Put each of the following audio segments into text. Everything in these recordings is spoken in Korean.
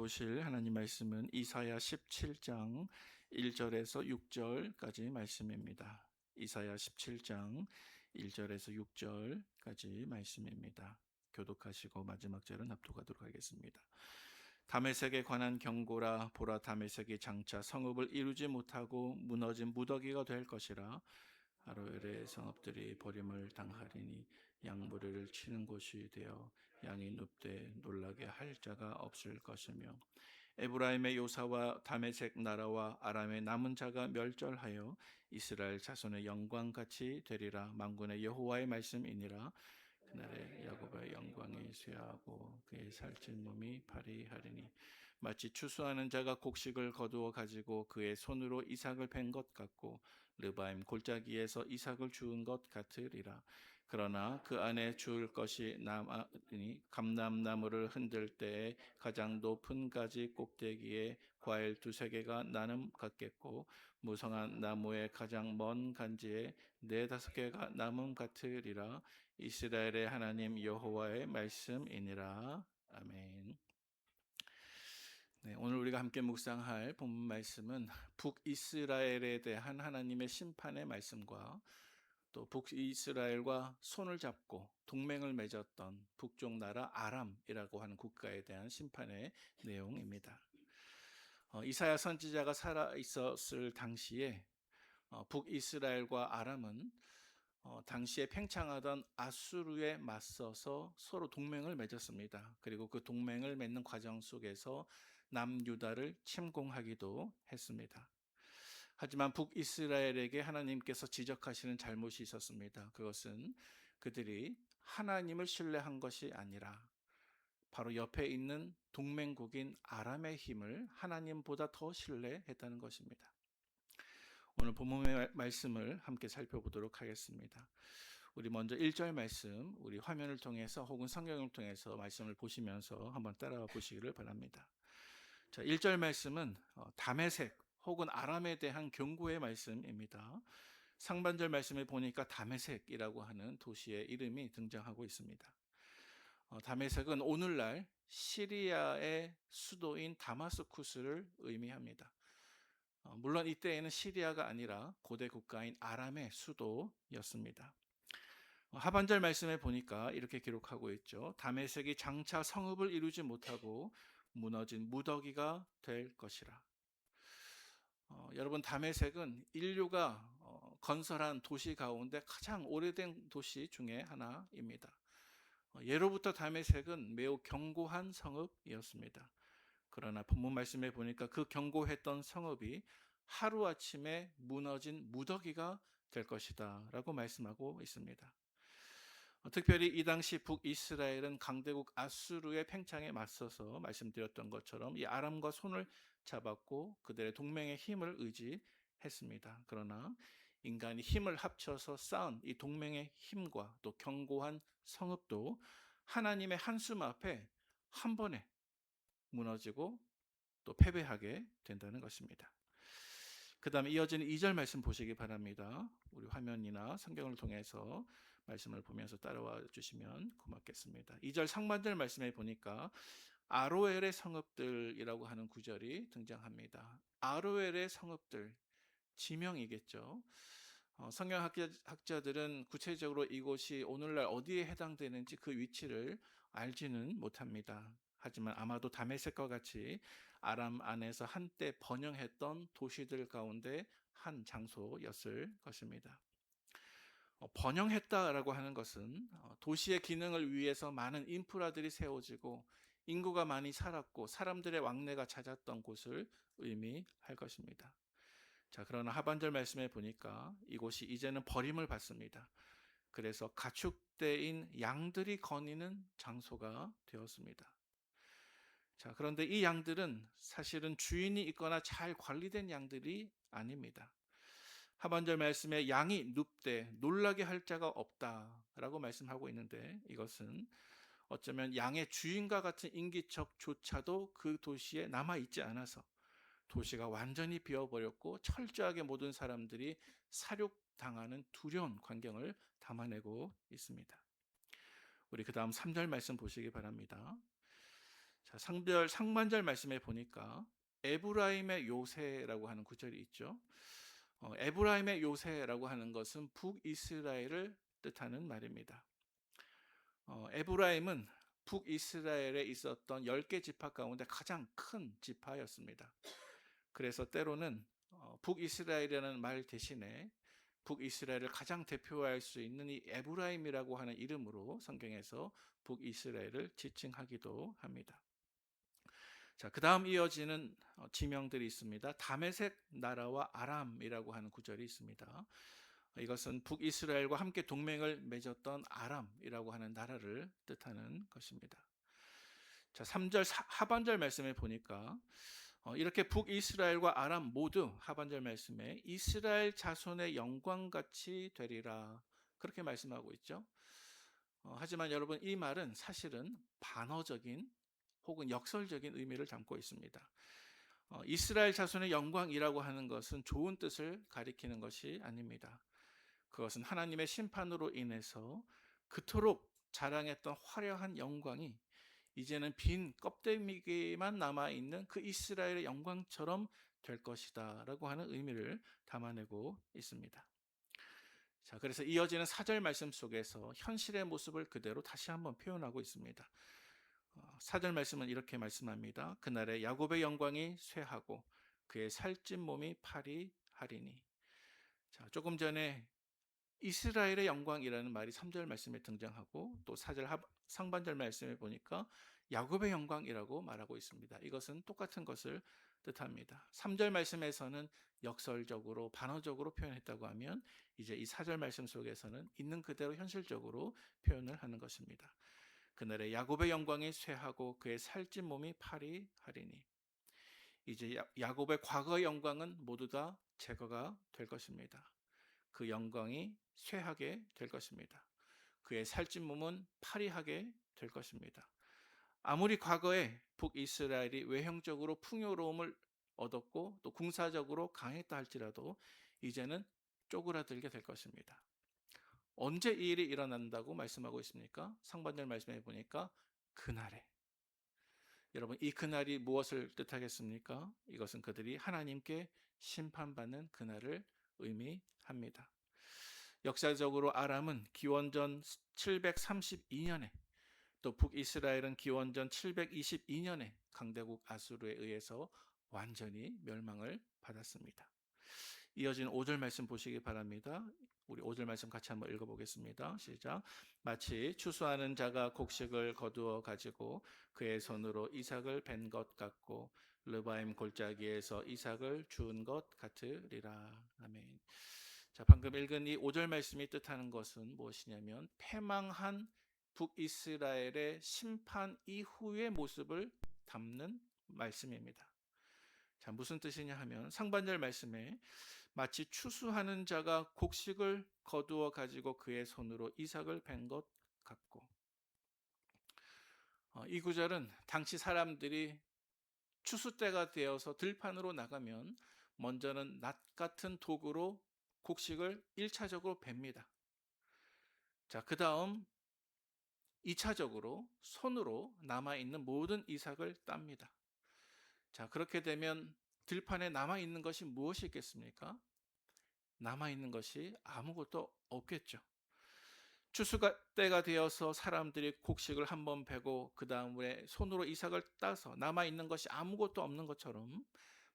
보실 하나님 말씀은 이사야 17장 1절에서 6절까지 말씀입니다. 이사야 17장 1절에서 6절까지 말씀입니다. 교독하시고 마지막 절은 납독하도록 하겠습니다. 다메섹에 관한 경고라. 보라, 다메섹이 장차 성읍을 이루지 못하고 무너진 무더기가 될 것이라. 아로엘의 성읍들이 버림을 당하리니 양무리를 치는 곳이 되어 양이 눕되 놀라게 할 자가 없을 것이며, 에브라임의 요사와 다메섹 나라와 아람의 남은 자가 멸절하여 이스라엘 자손의 영광같이 되리라. 만군의 여호와의 말씀이니라. 그날에 야곱의 영광이 쇠하고 그의 살찐 몸이 파리하리니 마치 추수하는 자가 곡식을 거두어 가지고 그의 손으로 이삭을 벤 것 같고 르바임 골짜기에서 이삭을 주운 것 같으리라. 그러나 그 안에 주울 것이 남으니 감람나무를 흔들 때에 가장 높은 가지 꼭대기에 과일 두세 개가 나눔 같겠고 무성한 나무의 가장 먼 간지에 네다섯 개가 나눔 같으리라. 이스라엘의 하나님 여호와의 말씀이니라. 아멘. 네, 오늘 우리가 함께 묵상할 본문 말씀은 북이스라엘에 대한 하나님의 심판의 말씀과 또 북이스라엘과 손을 잡고 동맹을 맺었던 북쪽 나라 아람이라고 하는 국가에 대한 심판의 내용입니다. 이사야 선지자가 살아 있었을 당시에 북이스라엘과 아람은 당시에 팽창하던 아수르에 맞서서 서로 동맹을 맺었습니다. 그리고 그 동맹을 맺는 과정 속에서 남유다를 침공하기도 했습니다. 하지만 북이스라엘에게 하나님께서 지적하시는 잘못이 있었습니다. 그것은 그들이 하나님을 신뢰한 것이 아니라 바로 옆에 있는 동맹국인 아람의 힘을 하나님보다 더 신뢰했다는 것입니다. 오늘 본문의 말씀을 함께 살펴보도록 하겠습니다. 우리 먼저 1절 말씀, 우리 화면을 통해서 혹은 성경을 통해서 말씀을 보시면서 한번 따라와 보시기를 바랍니다. 자, 1절 말씀은 다메섹 혹은 아람에 대한 경고의 말씀입니다. 상반절 말씀에 보니까 다메섹이라고 하는 도시의 이름이 등장하고 있습니다. 다메섹은 오늘날 시리아의 수도인 다마스쿠스를 의미합니다. 물론 이때에는 시리아가 아니라 고대 국가인 아람의 수도였습니다. 하반절 말씀에 보니까 이렇게 기록하고 있죠. 다메섹이 장차 성읍을 이루지 못하고 무너진 무더기가 될 것이라. 여러분, 다메섹은 인류가 건설한 도시 가운데 가장 오래된 도시 중에 하나입니다. 예로부터 다메섹은 매우 견고한 성읍이었습니다. 그러나 본문 말씀에 보니까 그 견고했던 성읍이 하루아침에 무너진 무더기가 될 것이다 라고 말씀하고 있습니다. 특별히 이 당시 북이스라엘은 강대국 아수르의 팽창에 맞서서 말씀드렸던 것처럼 이 아람과 손을 잡았고 그들의 동맹의 힘을 의지했습니다. 그러나 인간이 힘을 합쳐서 쌓은 이 동맹의 힘과 또 견고한 성읍도 하나님의 한숨 앞에 한 번에 무너지고 또 패배하게 된다는 것입니다. 그 다음에 이어지는 2절 말씀 보시기 바랍니다. 우리 화면이나 성경을 통해서 말씀을 보면서 따라와 주시면 고맙겠습니다. 2절 상반절 말씀에 보니까 아로엘의 성읍들이라고 하는 구절이 등장합니다. 아로엘의 성읍들, 지명이겠죠. 성경학자들은 구체적으로 이곳이 오늘날 어디에 해당되는지 그 위치를 알지는 못합니다. 하지만 아마도 다메섹과 같이 아람 안에서 한때 번영했던 도시들 가운데 한 장소였을 것입니다. 번영했다라고 하는 것은 도시의 기능을 위해서 많은 인프라들이 세워지고 인구가 많이 살았고 사람들의 왕래가 잦았던 곳을 의미할 것입니다. 자, 그러나 하반절 말씀에 보니까 이곳이 이제는 버림을 받습니다. 그래서 가축대인 양들이 거니는 장소가 되었습니다. 자, 그런데 이 양들은 사실은 주인이 있거나 잘 관리된 양들이 아닙니다. 하반절 말씀에 양이 눕되 놀라게 할 자가 없다라고 말씀하고 있는데 이것은 어쩌면 양의 주인과 같은 인기척조차도 그 도시에 남아있지 않아서 도시가 완전히 비어버렸고 철저하게 모든 사람들이 살육당하는 두려운 광경을 담아내고 있습니다. 우리 그 다음 3절 말씀 보시기 바랍니다. 자, 상반절 말씀에 보니까 에브라임의 요새라고 하는 구절이 있죠. 에브라임의 요새라고 하는 것은 북이스라엘을 뜻하는 말입니다. 에브라임은 북이스라엘에 있었던 10개 지파 가운데 가장 큰 지파였습니다. 그래서 때로는 북이스라엘이라는 말 대신에 북이스라엘을 가장 대표할 수 있는 이 에브라임이라고 하는 이름으로 성경에서 북이스라엘을 지칭하기도 합니다. 자, 그다음 이어지는 지명들이 있습니다. 다메섹 나라와 아람이라고 하는 구절이 있습니다. 이것은 북이스라엘과 함께 동맹을 맺었던 아람이라고 하는 나라를 뜻하는 것입니다. 자, 3절 하반절 말씀에 보니까 이렇게 북이스라엘과 아람 모두 하반절 말씀에 이스라엘 자손의 영광같이 되리라, 그렇게 말씀하고 있죠. 하지만 여러분, 이 말은 사실은 반어적인 혹은 역설적인 의미를 담고 있습니다. 이스라엘 자손의 영광이라고 하는 것은 좋은 뜻을 가리키는 것이 아닙니다. 그것은 하나님의 심판으로 인해서 그토록 자랑했던 화려한 영광이 이제는 빈 껍데기만 남아있는 그 이스라엘의 영광처럼 될 것이다 라고 하는 의미를 담아내고 있습니다. 자, 그래서 이어지는 4절 말씀 속에서 현실의 모습을 그대로 다시 한번 표현하고 있습니다. 4절 말씀은 이렇게 말씀합니다. 그날에 야곱의 영광이 쇠하고 그의 살찐 몸이 파리하리니. 자, 조금 전에 이스라엘의 영광이라는 말이 3절 말씀에 등장하고 또 4절 상반절 말씀에 보니까 야곱의 영광이라고 말하고 있습니다. 이것은 똑같은 것을 뜻합니다. 3절 말씀에서는 역설적으로 반어적으로 표현했다고 하면 이제 이 4절 말씀 속에서는 있는 그대로 현실적으로 표현을 하는 것입니다. 그날에 야곱의 영광이 쇠하고 그의 살찐 몸이 파리하리니. 이제 야곱의 과거의 영광은 모두 다 제거가 될 것입니다. 그 영광이 쇠하게 될 것입니다. 그의 살찐 몸은 파리하게 될 것입니다. 아무리 과거에 북이스라엘이 외형적으로 풍요로움을 얻었고 또 군사적으로 강했다 할지라도 이제는 쪼그라들게 될 것입니다. 언제 이 일이 일어난다고 말씀하고 있습니까? 상반절 말씀해 보니까 그날에. 여러분, 이 그날이 무엇을 뜻하겠습니까? 이것은 그들이 하나님께 심판받는 그날을 의미합니다. 역사적으로 아람은 기원전 732년에 또 북이스라엘은 기원전 722년에 강대국 아수르에 의해서 완전히 멸망을 받았습니다. 이어진 5절 말씀 보시기 바랍니다. 우리 5절 말씀 같이 한번 읽어보겠습니다. 시작. 마치 추수하는 자가 곡식을 거두어 가지고 그의 손으로 이삭을 벤 것 같고 르바임 골짜기에서 이삭을 주운 것 같으리라. 아멘. 자, 방금 읽은 이 5절 말씀이 뜻하는 것은 무엇이냐면 패망한 북이스라엘의 심판 이후의 모습을 담는 말씀입니다. 자, 무슨 뜻이냐 하면 상반절 말씀에 마치 추수하는 자가 곡식을 거두어 가지고 그의 손으로 이삭을 벤 것 같고, 이 구절은 당시 사람들이 추수 때가 되어서 들판으로 나가면 먼저는 낫 같은 도구로 곡식을 1차적으로 뱁니다. 자, 그 다음 2차적으로 손으로 남아있는 모든 이삭을 땁니다. 자, 그렇게 되면 들판에 남아있는 것이 무엇이 있겠습니까? 남아있는 것이 아무것도 없겠죠. 추수가 때가 되어서 사람들이 곡식을 한번 베고 그 다음에 손으로 이삭을 따서 남아있는 것이 아무것도 없는 것처럼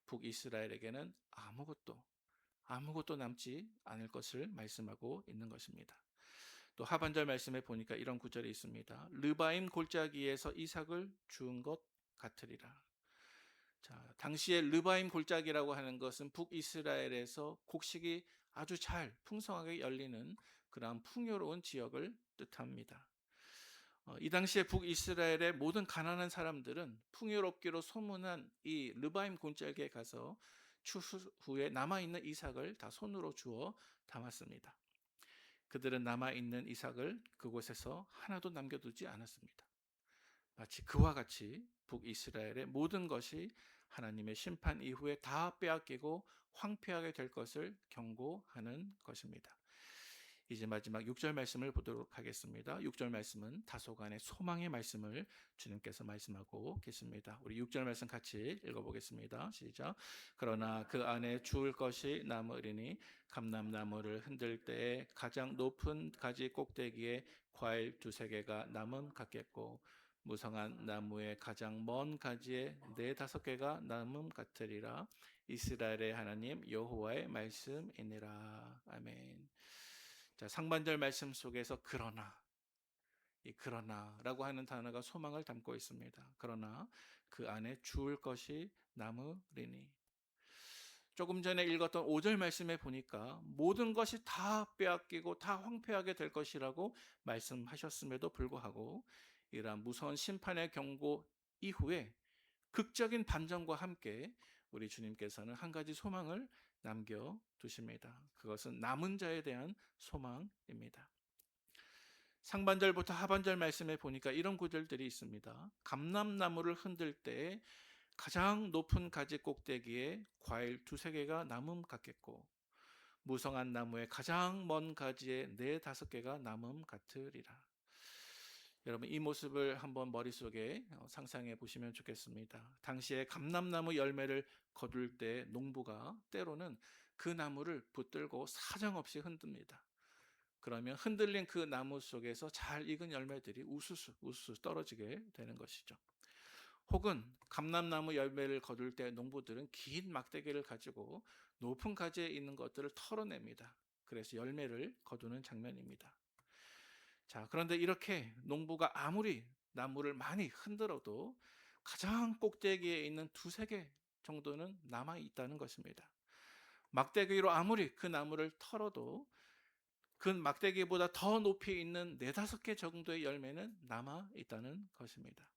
북이스라엘에게는 아무것도 남지 않을 것을 말씀하고 있는 것입니다. 또 하반절 말씀에 보니까 이런 구절이 있습니다. 르바임 골짜기에서 이삭을 주운 것 같으리라. 자, 당시에 르바임 골짜기라고 하는 것은 북이스라엘에서 곡식이 아주 잘 풍성하게 열리는 그러한 풍요로운 지역을 뜻합니다. 이 당시에 북이스라엘의 모든 가난한 사람들은 풍요롭기로 소문한 이 르바임 골짜기에 가서 추수 후에 남아있는 이삭을 다 손으로 주워 담았습니다. 그들은 남아있는 이삭을 그곳에서 하나도 남겨두지 않았습니다. 마치 그와 같이 북이스라엘의 모든 것이 하나님의 심판 이후에 다 빼앗기고 황폐하게 될 것을 경고하는 것입니다. 이제 마지막 6절 말씀을 보도록 하겠습니다. 6절 말씀은 다소간의 소망의 말씀을 주님께서 말씀하고 계십니다. 우리 6절 말씀 같이 읽어보겠습니다. 시작. 그러나 그 안에 주울 것이 남으리니 감람나무를 흔들 때에 가장 높은 가지 꼭대기에 과일 두세 개가 남음 같겠고 무성한 나무의 가장 먼 가지에 네 다섯 개가 남음 같으리라. 이스라엘의 하나님 여호와의 말씀이니라. 아멘. 자, 상반절 말씀 속에서 그러나, 이 그러나라고 하는 단어가 소망을 담고 있습니다. 그러나 그 안에 주울 것이 남으리니. 조금 전에 읽었던 5절 말씀에 보니까 모든 것이 다 빼앗기고 다 황폐하게 될 것이라고 말씀하셨음에도 불구하고 이러한 무서운 심판의 경고 이후에 극적인 반전과 함께 우리 주님께서는 한 가지 소망을 남겨두십니다. 그것은 남은 자에 대한 소망입니다. 상반절부터 하반절 말씀에 보니까 이런 구절들이 있습니다. 감람나무를 흔들 때 가장 높은 가지 꼭대기에 과일 두세 개가 남음 같겠고 무성한 나무의 가장 먼 가지에 네 다섯 개가 남음 같으리라. 여러분 이 모습을 한번 머릿속에 상상해 보시면 좋겠습니다. 당시에 감람나무 열매를 거둘 때 농부가 때로는 그 나무를 붙들고 사정없이 흔듭니다. 그러면 흔들린 그 나무 속에서 잘 익은 열매들이 우수수 떨어지게 되는 것이죠. 혹은 감람나무 열매를 거둘 때 농부들은 긴 막대기를 가지고 높은 가지에 있는 것들을 털어냅니다. 그래서 열매를 거두는 장면입니다. 자, 그런데 이렇게 농부가 아무리 나무를 많이 흔들어도 가장 꼭대기에 있는 두세 개 정도는 남아 있다는 것입니다. 막대기로 아무리 그 나무를 털어도 그 막대기보다 더 높이 있는 네다섯 개 정도의 열매는 남아 있다는 것입니다.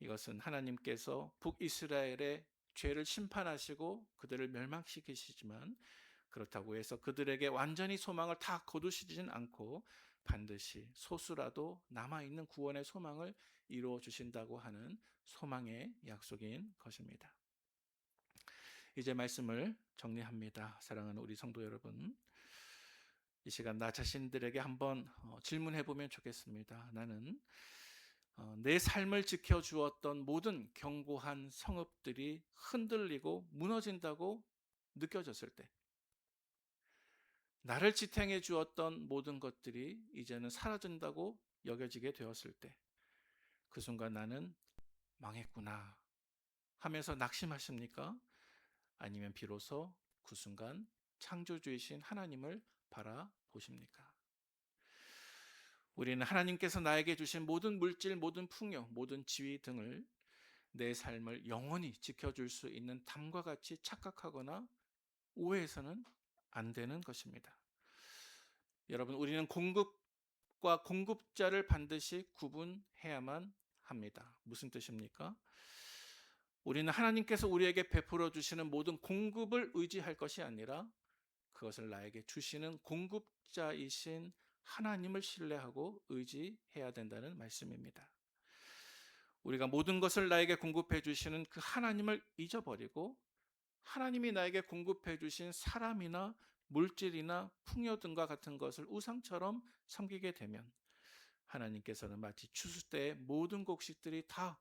이것은 하나님께서 북이스라엘의 죄를 심판하시고 그들을 멸망시키시지만 그렇다고 해서 그들에게 완전히 소망을 다 거두시지는 않고 반드시 소수라도 남아있는 구원의 소망을 이루어 주신다고 하는 소망의 약속인 것입니다. 이제 말씀을 정리합니다. 사랑하는 우리 성도 여러분, 이 시간 나 자신들에게 한번 질문해 보면 좋겠습니다. 나는 내 삶을 지켜주었던 모든 견고한 성읍들이 흔들리고 무너진다고 느껴졌을 때, 나를 지탱해 주었던 모든 것들이 이제는 사라진다고 여겨지게 되었을 때, 그 순간 나는 망했구나 하면서 낙심하십니까? 아니면 비로소 그 순간 창조주이신 하나님을 바라보십니까? 우리는 하나님께서 나에게 주신 모든 물질, 모든 풍요, 모든 지위 등을 내 삶을 영원히 지켜줄 수 있는 담과 같이 착각하거나 오해해서는 안 되는 것입니다. 여러분, 우리는 공급과 공급자를 반드시 구분해야만 합니다. 무슨 뜻입니까? 우리는 하나님께서 우리에게 베풀어 주시는 모든 공급을 의지할 것이 아니라 그것을 나에게 주시는 공급자이신 하나님을 신뢰하고 의지해야 된다는 말씀입니다. 우리가 모든 것을 나에게 공급해 주시는 그 하나님을 잊어버리고 하나님이 나에게 공급해 주신 사람이나 물질이나 풍요 등과 같은 것을 우상처럼 섬기게 되면 하나님께서는 마치 추수 때의 모든 곡식들이 다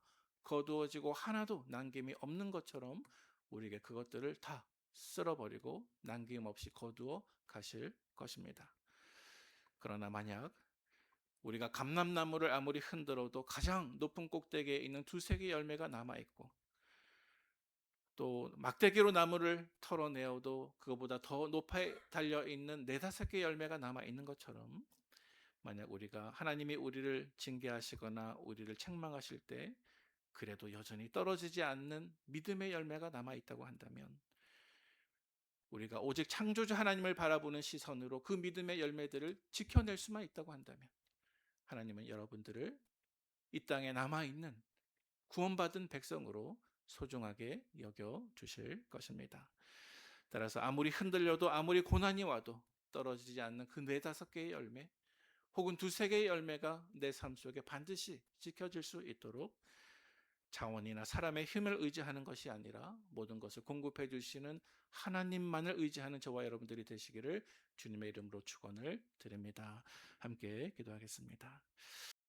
거두어지고 하나도 남김이 없는 것처럼 우리에게 그것들을 다 쓸어버리고 남김없이 거두어 가실 것입니다. 그러나 만약 우리가 감람나무를 아무리 흔들어도 가장 높은 꼭대기에 있는 두세 개의 열매가 남아있고 또 막대기로 나무를 털어내어도 그거보다 더 높이 달려있는 네다섯 개의 열매가 남아있는 것처럼 만약 우리가 하나님이 우리를 징계하시거나 우리를 책망하실 때 그래도 여전히 떨어지지 않는 믿음의 열매가 남아있다고 한다면 우리가 오직 창조주 하나님을 바라보는 시선으로 그 믿음의 열매들을 지켜낼 수만 있다고 한다면 하나님은 여러분들을 이 땅에 남아있는 구원받은 백성으로 소중하게 여겨주실 것입니다. 따라서 아무리 흔들려도 아무리 고난이 와도 떨어지지 않는 그 네다섯 개의 열매 혹은 두세 개의 열매가 내 삶 속에 반드시 지켜질 수 있도록 자원이나 사람의 힘을 의지하는 것이 아니라 모든 것을 공급해 주시는 하나님만을 의지하는 저와 여러분들이 되시기를 주님의 이름으로 축원을 드립니다. 함께 기도하겠습니다.